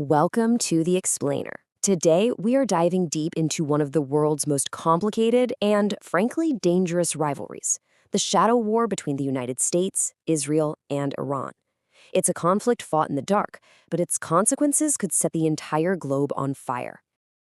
Welcome to The Explainer. Today, we are diving deep into one of the world's most complicated and, frankly, dangerous rivalries, the shadow war between the United States, Israel, and Iran. It's a conflict fought in the dark, but its consequences could set the entire globe on fire.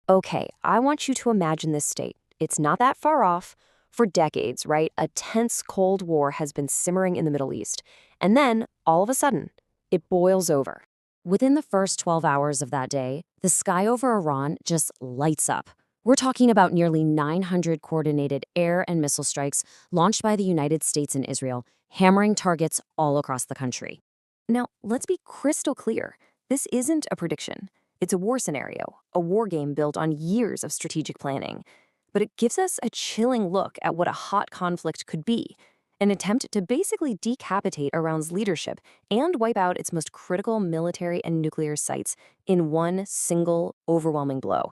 Okay, I want you to imagine this state. It's not that far off. For decades, right, a tense Cold War has been simmering in the Middle East. And then, all of a sudden, it boils over. Within the first 12 hours of that day, the sky over Iran just lights up. We're talking about nearly 900 coordinated air and missile strikes launched by the United States and Israel, hammering targets all across the country. Now, let's be crystal clear. This isn't a prediction. It's a war scenario, a war game built on years of strategic planning. But it gives us a chilling look at what a hot conflict could be, an attempt to basically decapitate Iran's leadership and wipe out its most critical military and nuclear sites in one single, overwhelming blow.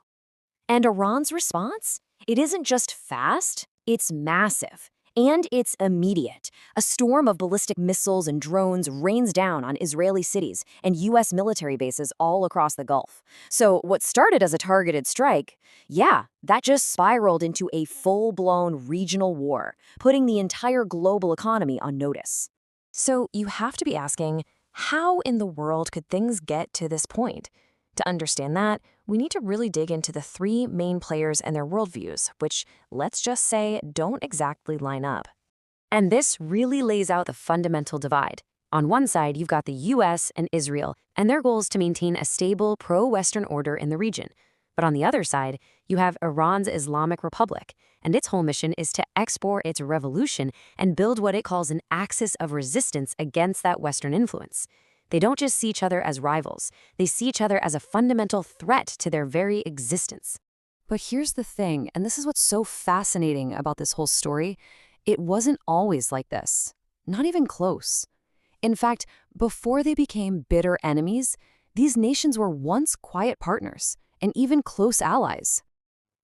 And Iran's response? It isn't just fast, it's massive. And it's immediate. A storm of ballistic missiles and drones rains down on Israeli cities and U.S. military bases all across the Gulf. So what started as a targeted strike, that just spiraled into a full-blown regional war, putting the entire global economy on notice. So you have to be asking, how in the world could things get to this point? To understand that, we need to really dig into the three main players and their worldviews, which, let's just say, don't exactly line up. And this really lays out the fundamental divide. On one side, you've got the US and Israel, and their goal is to maintain a stable, pro-Western order in the region. But on the other side, you have Iran's Islamic Republic, and its whole mission is to export its revolution and build what it calls an axis of resistance against that Western influence. They don't just see each other as rivals, they see each other as a fundamental threat to their very existence. But here's the thing, and this is what's so fascinating about this whole story, it wasn't always like this. Not even close. In fact, before they became bitter enemies, these nations were once quiet partners, and even close allies.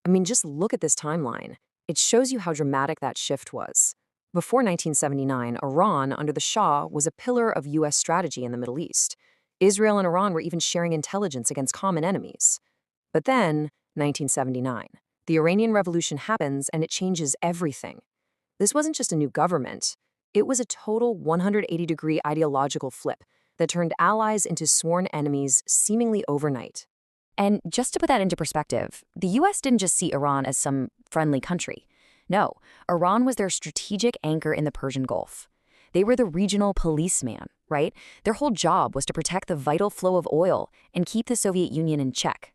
I mean, just look at this timeline. It shows you how dramatic that shift was. Before 1979, Iran, under the Shah, was a pillar of U.S. strategy in the Middle East. Israel and Iran were even sharing intelligence against common enemies. But then, 1979, the Iranian Revolution happens and it changes everything. This wasn't just a new government. It was a total 180-degree ideological flip that turned allies into sworn enemies seemingly overnight. And just to put that into perspective, the U.S. didn't just see Iran as some friendly country. No, Iran was their strategic anchor in the Persian Gulf. They were the regional policeman, right? Their whole job was to protect the vital flow of oil and keep the Soviet Union in check.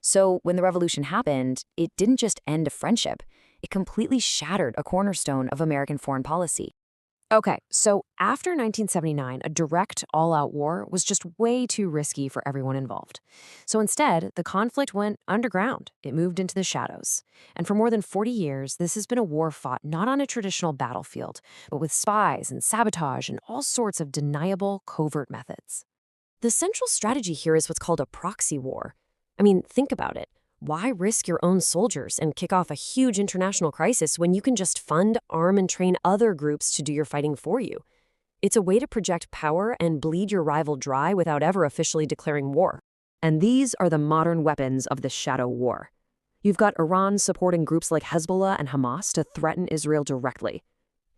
So when the revolution happened, it didn't just end a friendship. It completely shattered a cornerstone of American foreign policy. Okay, so after 1979, a direct, all-out war was just way too risky for everyone involved. So instead, the conflict went underground. It moved into the shadows. And for more than 40 years, this has been a war fought not on a traditional battlefield, but with spies and sabotage and all sorts of deniable, covert methods. The central strategy here is what's called a proxy war. I mean, think about it. Why risk your own soldiers and kick off a huge international crisis when you can just fund, arm, and train other groups to do your fighting for you? It's a way to project power and bleed your rival dry without ever officially declaring war. And these are the modern weapons of the shadow war. You've got Iran supporting groups like Hezbollah and Hamas to threaten Israel directly.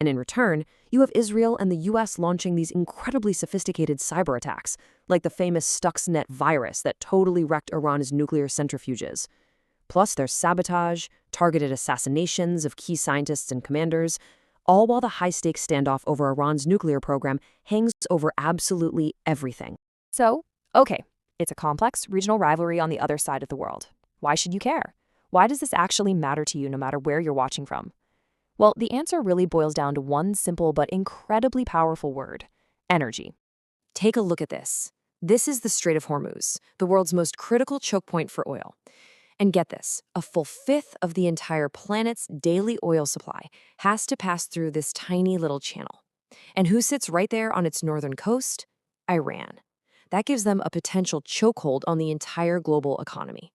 And in return, you have Israel and the US launching these incredibly sophisticated cyber attacks, like the famous Stuxnet virus that totally wrecked Iran's nuclear centrifuges. Plus, there's sabotage, targeted assassinations of key scientists and commanders, all while the high-stakes standoff over Iran's nuclear program hangs over absolutely everything. So, okay, it's a complex regional rivalry on the other side of the world. Why should you care? Why does this actually matter to you no matter where you're watching from? Well, the answer really boils down to one simple but incredibly powerful word: energy. Take a look at this. This is the Strait of Hormuz, the world's most critical choke point for oil. And get this, a full fifth of the entire planet's daily oil supply has to pass through this tiny little channel. And who sits right there on its northern coast? Iran. That gives them a potential chokehold on the entire global economy.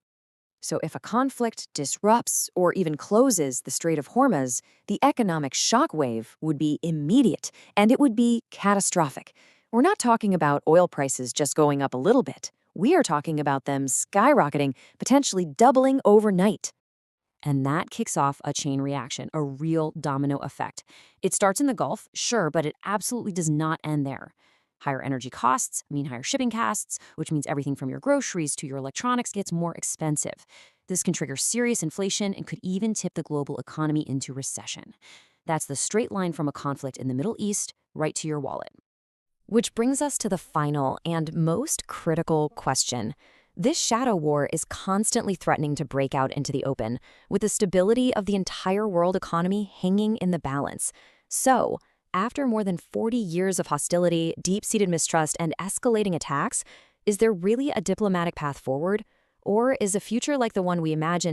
So if a conflict disrupts or even closes the Strait of Hormuz, the economic shockwave would be immediate, and it would be catastrophic. We're not talking about oil prices just going up a little bit. We are talking about them skyrocketing, potentially doubling overnight. And that kicks off a chain reaction, a real domino effect. It starts in the Gulf, sure, but it absolutely does not end there. Higher energy costs mean higher shipping costs, which means everything from your groceries to your electronics gets more expensive. This can trigger serious inflation and could even tip the global economy into recession. That's the straight line from a conflict in the Middle East right to your wallet. Which brings us to the final and most critical question. This shadow war is constantly threatening to break out into the open, with the stability of the entire world economy hanging in the balance. So, after more than 40 years of hostility, deep-seated mistrust, and escalating attacks, is there really a diplomatic path forward? Or is a future like the one we imagine